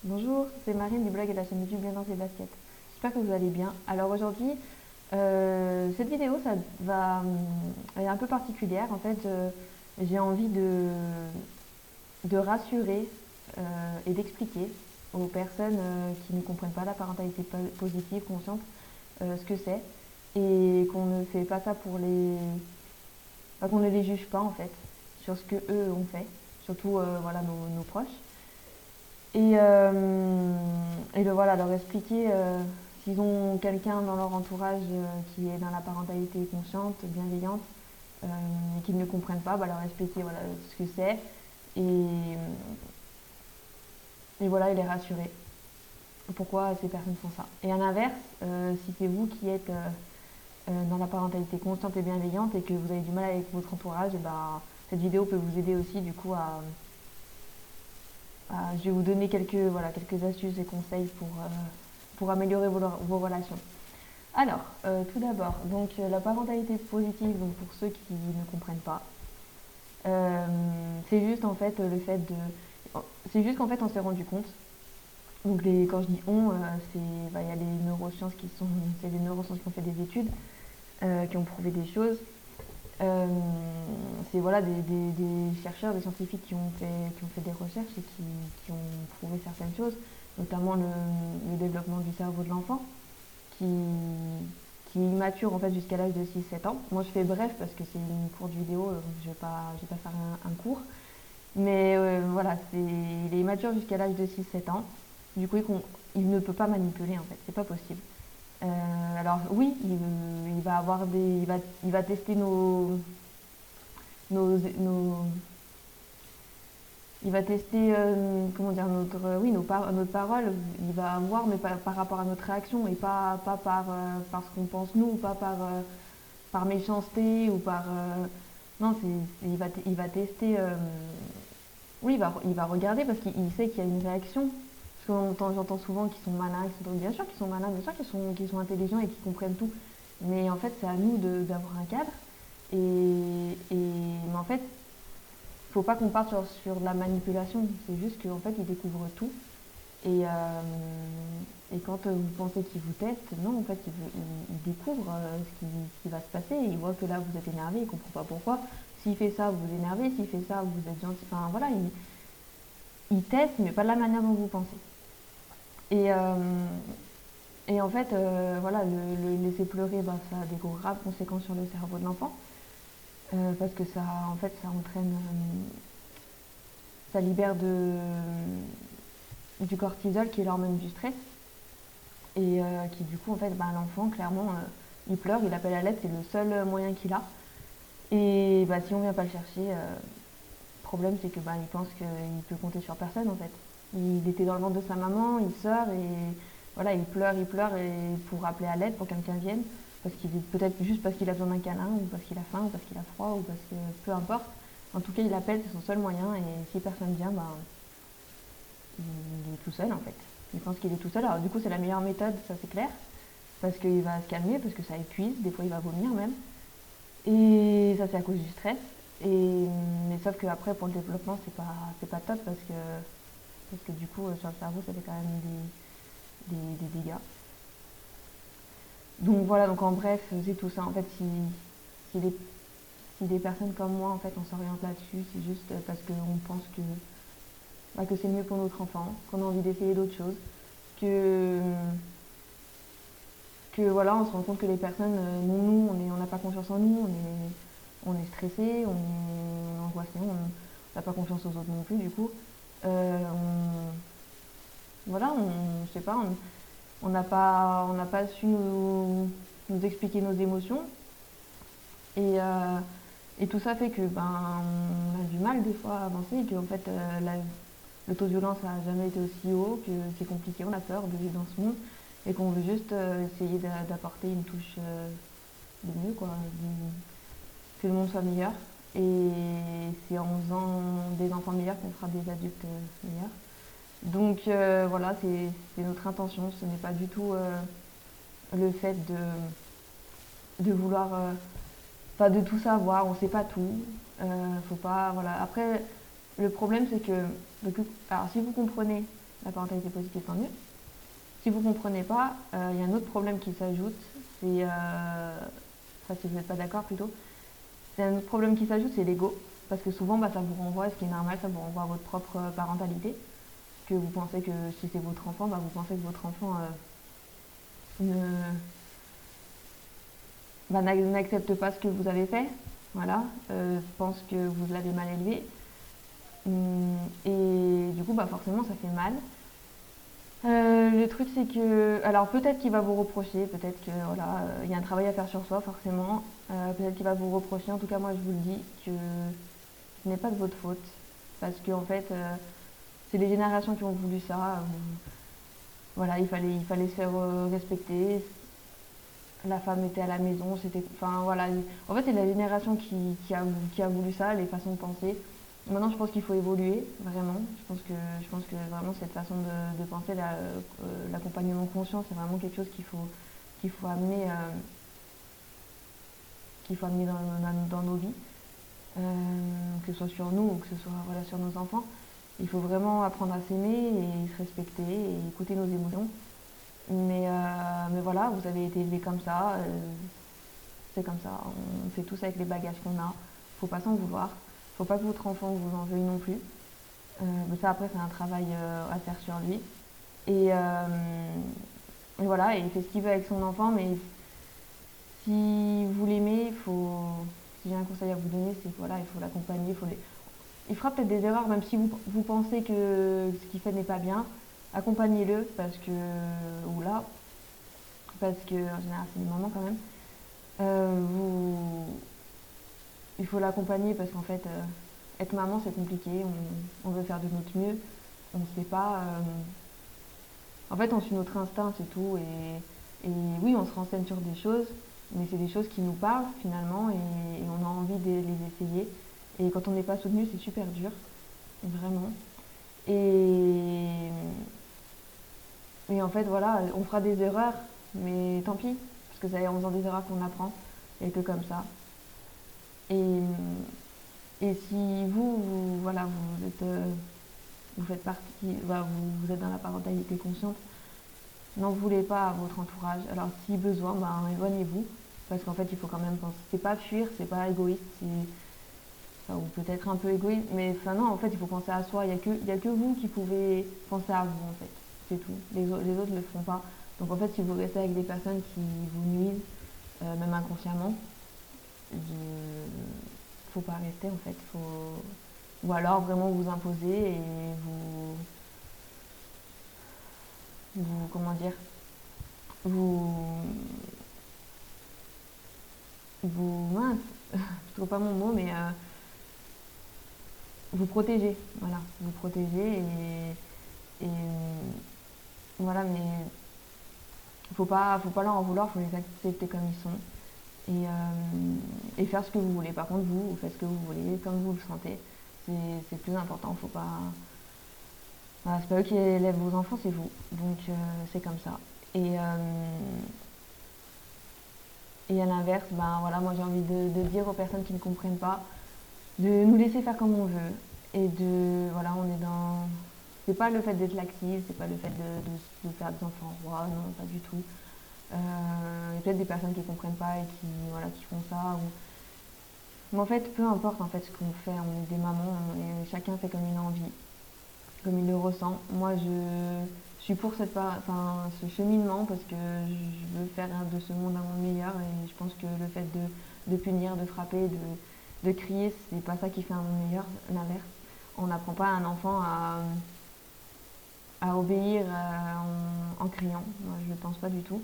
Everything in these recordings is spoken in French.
Bonjour, c'est Marine du blog et de la chaîne YouTube Bienvenue et Basket. J'espère que vous allez bien. Alors aujourd'hui, cette vidéo, elle est un peu particulière. En fait, j'ai envie de rassurer et d'expliquer aux personnes qui ne comprennent pas la parentalité positive, consciente, ce que c'est et qu'on ne fait pas ça enfin, qu'on ne les juge pas en fait sur ce que eux ont fait, surtout voilà nos proches. Voilà, leur expliquer s'ils ont quelqu'un dans leur entourage qui est dans la parentalité consciente, bienveillante, et qu'ils ne comprennent pas, leur expliquer voilà, ce que c'est et voilà, et les rassurer. Pourquoi ces personnes font ça. Et à l'inverse, si c'est vous qui êtes dans la parentalité consciente et bienveillante et que vous avez du mal avec votre entourage, cette vidéo peut vous aider aussi du coup je vais vous donner quelques astuces et conseils pour améliorer vos relations. Alors, tout d'abord, donc la parentalité positive, donc pour ceux qui ne comprennent pas, c'est juste en fait le fait de, c'est juste qu'en fait on s'est rendu compte. Donc quand je dis on, il y a les neurosciences c'est les neurosciences qui ont fait des études, qui ont prouvé des choses. Euh, c'est voilà des chercheurs, des scientifiques qui ont fait des recherches et qui ont prouvé certaines choses, notamment le développement du cerveau de l'enfant, qui, qui est immature en fait jusqu'à l'âge de 6-7 ans. Moi je fais bref parce que c'est une courte vidéo, donc je vais pas faire un cours. Mais voilà, il est immature jusqu'à l'âge de 6-7 ans. Du coup, il ne peut pas manipuler en fait, c'est pas possible. Alors oui, il va avoir il va tester nos il va tester comment dire notre parole. Il va voir, mais par rapport à notre réaction et pas par ce qu'on pense nous, pas par méchanceté ou par non, il va tester. Oui, il va regarder parce qu'il sait qu'il y a une réaction. Parce que j'entends souvent qu'ils sont malins, bien sûr qu'ils sont malins, bien sûr qu'ils sont intelligents et qu'ils comprennent tout. Mais en fait, c'est à nous d'avoir un cadre. Mais en fait, faut pas qu'on parte sur de la manipulation. C'est juste qu'en fait, ils découvrent tout. Et, et quand vous pensez qu'ils vous testent, non, en fait, ils découvrent ce qui va se passer. Ils voient que là, vous êtes énervé, ils ne comprennent pas pourquoi. S'il fait ça, vous vous énervez. S'il fait ça, vous êtes gentil. Enfin, voilà, ils testent, mais pas de la manière dont vous pensez. Et, euh, et en fait, voilà, le laisser pleurer, ça a des graves conséquences sur le cerveau de l'enfant. Parce que en fait, ça entraîne, ça libère du cortisol qui est l'hormone du stress et qui du coup en fait l'enfant clairement il pleure, il appelle à l'aide, c'est le seul moyen qu'il a et si on vient pas le chercher, le problème c'est que il pense qu'il peut compter sur personne en fait. Il était dans le ventre de sa maman, il sort et voilà, il pleure et pour appeler à l'aide, pour que quelqu'un vienne, parce qu'il est peut-être juste parce qu'il a besoin d'un câlin ou parce qu'il a faim ou parce qu'il a froid ou parce que peu importe. En tout cas, il appelle, c'est son seul moyen et si personne vient, il est tout seul en fait. Il pense qu'il est tout seul. Alors du coup, c'est la meilleure méthode, ça c'est clair, parce qu'il va se calmer, parce que ça épuise, des fois il va vomir même. Et ça c'est à cause du stress. Mais sauf qu'après pour le développement c'est pas top parce que du coup sur le cerveau ça fait quand même des dégâts. Donc voilà, donc en bref c'est tout ça. En fait si des personnes comme moi en fait on s'oriente là-dessus, c'est juste parce qu'on pense que c'est mieux pour notre enfant, qu'on a envie d'essayer d'autres choses, que voilà, on se rend compte que les personnes, on n'a pas confiance en nous, on est stressé, on est angoissé, on n'a pas confiance aux autres non plus, du coup. Voilà, je sais pas, on n'a pas su nous expliquer nos émotions. Et, euh, et tout ça fait que on a du mal des fois à avancer et que en fait, le taux de violence n'a jamais été aussi haut, que c'est compliqué, on a peur de vivre dans ce monde et qu'on veut juste essayer d'apporter une touche de mieux, quoi, que le monde soit meilleur. Et c'est en faisant des enfants meilleurs qu'on fera des adultes meilleurs. Donc voilà, c'est notre intention, ce n'est pas du tout le fait de vouloir, de tout savoir, on ne sait pas tout. Faut pas, voilà. Après, le problème c'est que, alors si vous comprenez la parentalité positive, tant mieux. Si vous ne comprenez pas, il y a un autre problème qui s'ajoute, c'est, enfin si vous n'êtes pas d'accord plutôt, c'est un autre problème qui s'ajoute, c'est l'ego. Parce que souvent, ça vous renvoie, ce qui est normal, ça vous renvoie à votre propre parentalité. Que vous pensez que si c'est votre enfant, vous pensez que votre enfant n'accepte pas ce que vous avez fait. Voilà, pense que vous l'avez mal élevé. Et du coup, forcément, ça fait mal. Le truc, c'est que. Alors, peut-être qu'il va vous reprocher, peut-être que voilà, il y a un travail à faire sur soi, forcément. Peut-être qu'il va vous reprocher. En tout cas, moi, je vous le dis que ce n'est pas de votre faute. Parce que, en fait, c'est les générations qui ont voulu ça. Voilà, il fallait se faire respecter. La femme était à la maison, c'était. Enfin, voilà. En fait, c'est la génération qui a voulu ça, les façons de penser. Maintenant, je pense qu'il faut évoluer, vraiment. Je pense que vraiment cette façon de penser, l'accompagnement conscient, c'est vraiment quelque chose qu'il faut amener, dans nos vies, que ce soit sur nous ou que ce soit voilà, sur nos enfants. Il faut vraiment apprendre à s'aimer et se respecter et écouter nos émotions. Mais voilà, vous avez été élevé comme ça, c'est comme ça. On fait tous avec les bagages qu'on a. Faut pas s'en vouloir. Faut pas que votre enfant vous en veuille non plus. Mais ça, après, c'est un travail à faire sur lui. Et voilà, et il fait ce qu'il veut avec son enfant, mais si vous l'aimez, si j'ai un conseil à vous donner, c'est que voilà, il faut l'accompagner. Il fera peut-être des erreurs, même si vous pensez que ce qu'il fait n'est pas bien. Accompagnez-le, ou là, parce que en général, c'est des mamans quand même. Il faut l'accompagner parce qu'en fait, être maman, c'est compliqué. On veut faire de notre mieux. On ne sait pas. En fait, on suit notre instinct, c'est tout. Et oui, on se renseigne sur des choses, mais c'est des choses qui nous parlent finalement et on a envie de les essayer. Et quand on n'est pas soutenu, c'est super dur, vraiment. Et en fait, voilà, on fera des erreurs, mais tant pis, parce que c'est en faisant des erreurs qu'on apprend, et que comme ça. Et si voilà, vous faites partie, vous êtes dans la parentalité consciente, n'en voulez pas à votre entourage. Alors si besoin, éloignez-vous, parce qu'en fait, il faut quand même penser. C'est pas fuir, c'est pas égoïste, ou peut-être un peu égoïste, mais non, en fait, il faut penser à soi. Il y a que vous qui pouvez penser à vous, en fait. C'est tout. Les autres ne le feront pas. Donc en fait, si vous restez avec des personnes qui vous nuisent, même inconsciemment, faut pas rester en fait. Ou alors vraiment vous imposer et comment dire, vous, mince, je trouve pas mon mot, mais vous protéger, voilà, vous protéger voilà, mais faut pas leur en vouloir, faut les accepter comme ils sont et faire ce que vous voulez. Par contre, vous faites ce que vous voulez, comme vous le sentez, c'est plus important. Faut pas, voilà, c'est pas eux qui élèvent vos enfants, c'est vous, donc c'est comme ça. Et à l'inverse, voilà, moi j'ai envie de dire aux personnes qui ne comprennent pas de nous laisser faire comme on veut et voilà, on est dans. C'est pas le fait d'être laxiste, c'est pas le fait de faire des enfants rois, non, pas du tout. Il y a peut-être des personnes qui comprennent pas et qui font ça. Mais en fait, peu importe en fait ce qu'on fait, on est des mamans et chacun fait comme il a envie, comme il le ressent. Moi, je suis pour ce cheminement parce que je veux faire de ce monde un monde meilleur et je pense que le fait de punir, de frapper, de crier, c'est pas ça qui fait un monde meilleur, l'inverse. On n'apprend pas à un enfant à obéir en criant. Moi, je ne pense pas du tout.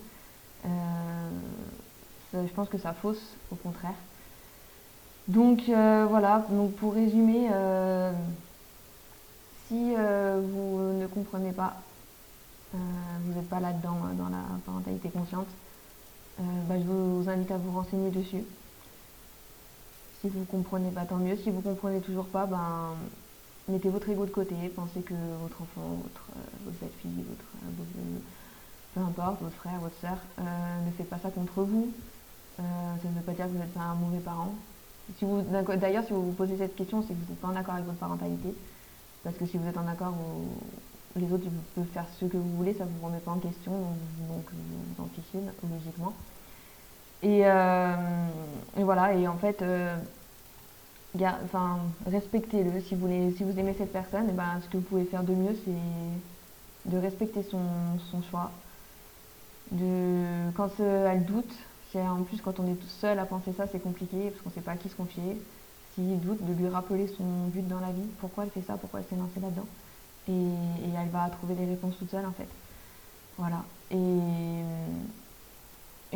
Je pense que ça fausse, au contraire. Donc voilà, donc pour résumer, si vous ne comprenez pas, vous n'êtes pas là-dedans dans la parentalité consciente, je vous invite à vous renseigner dessus. Si vous ne comprenez pas, tant mieux. Si vous ne comprenez toujours pas, mettez votre ego de côté, pensez que votre enfant, votre belle-fille, peu importe, votre frère, votre soeur, ne fait pas ça contre vous. Ça ne veut pas dire que vous êtes un mauvais parent. D'ailleurs, si vous vous posez cette question, c'est que vous n'êtes pas en accord avec votre parentalité. Parce que si vous êtes en accord, les autres, ils peuvent faire ce que vous voulez, ça vous remet pas en question, donc vous vous en fichez, logiquement. Et voilà, et en fait, enfin, respectez-le. Si vous aimez cette personne, et ben, ce que vous pouvez faire de mieux, c'est de respecter son choix. Quand elle doute, en plus quand on est tout seul à penser ça, c'est compliqué parce qu'on ne sait pas à qui se confier. S'il doute, de lui rappeler son but dans la vie, pourquoi elle fait ça, pourquoi elle s'est lancée là-dedans. Et elle va trouver des réponses toute seule en fait. Voilà. Et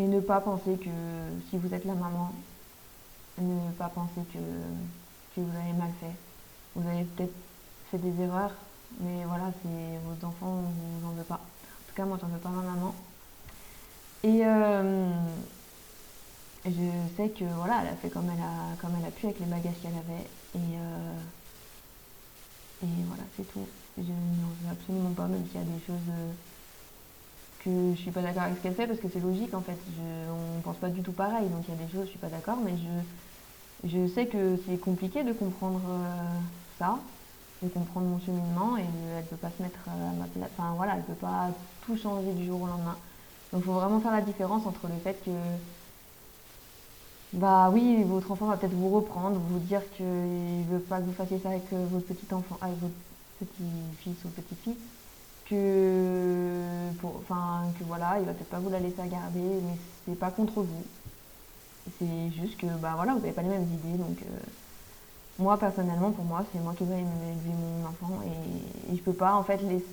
ne pas penser que si vous êtes la maman, ne pas penser que vous avez mal fait. Vous avez peut-être fait des erreurs, mais voilà, c'est vos enfants, on vous en veut pas. En tout cas, moi, j'en veux pas à ma maman. Et je sais que voilà, elle a fait comme elle a pu avec les bagages qu'elle avait. Et voilà, c'est tout. Je n'en veux absolument pas, même s'il y a des choses que je suis pas d'accord avec ce qu'elle fait, parce que c'est logique en fait. On pense pas du tout pareil, donc il y a des choses je suis pas d'accord, mais je sais que c'est compliqué de comprendre ça, de comprendre mon cheminement, et elle peut pas se mettre à ma place. Enfin voilà, elle peut pas tout changer du jour au lendemain. Donc il faut vraiment faire la différence entre le fait que bah oui, votre enfant va peut-être vous reprendre, vous dire qu'il ne veut pas que vous fassiez ça avec votre petit enfant, avec votre petit-fils ou petite-fille, que voilà, il va peut-être pas vous la laisser à garder, mais c'est pas contre vous. C'est juste que bah voilà, vous n'avez pas les mêmes idées, donc moi personnellement, pour moi, c'est moi qui dois élever mon enfant et je peux pas en fait laisser.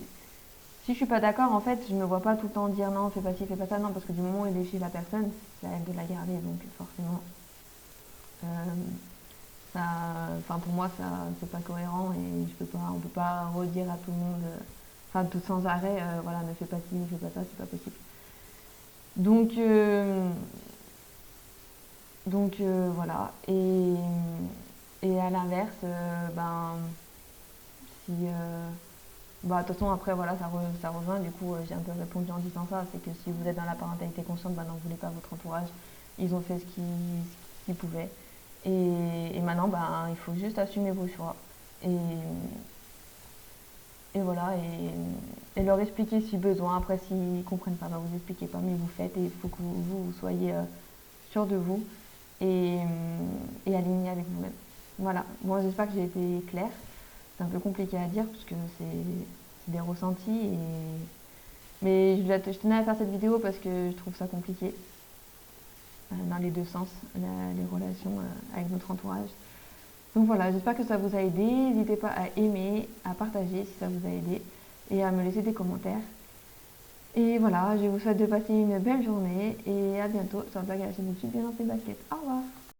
Si je suis pas d'accord, en fait, je me vois pas tout le temps dire non, fais pas ci, fais pas ça, non, parce que du moment où il est chez la personne, c'est à elle de la garder, donc forcément. Euh, pour moi, ça, c'est pas cohérent et on peut pas redire à tout le monde, tout sans arrêt, voilà, ne fais pas ci, ne fais pas ça, c'est pas possible. Donc, voilà. Et à l'inverse, si, de toute façon, après, voilà, ça rejoint. Du coup, j'ai un peu répondu en disant ça. C'est que si vous êtes dans la parentalité consciente, n'en voulez pas votre entourage. Ils ont fait ce qu'ils pouvaient. Et maintenant, il faut juste assumer vos choix. Et voilà, et leur expliquer si besoin. Après, s'ils ne comprennent pas, vous expliquez pas, mais vous faites. Et il faut que vous soyez sûr de vous et aligné avec vous-même. Voilà. Bon, j'espère que j'ai été claire. C'est un peu compliqué à dire parce que c'est des ressentis. Mais je tenais à faire cette vidéo parce que je trouve ça compliqué dans les deux sens, les relations avec notre entourage. Donc voilà, j'espère que ça vous a aidé. N'hésitez pas à aimer, à partager si ça vous a aidé et à me laisser des commentaires. Et voilà, je vous souhaite de passer une belle journée et à bientôt sur le blog à la chaîne YouTube Bien dans ses baskets. Au revoir.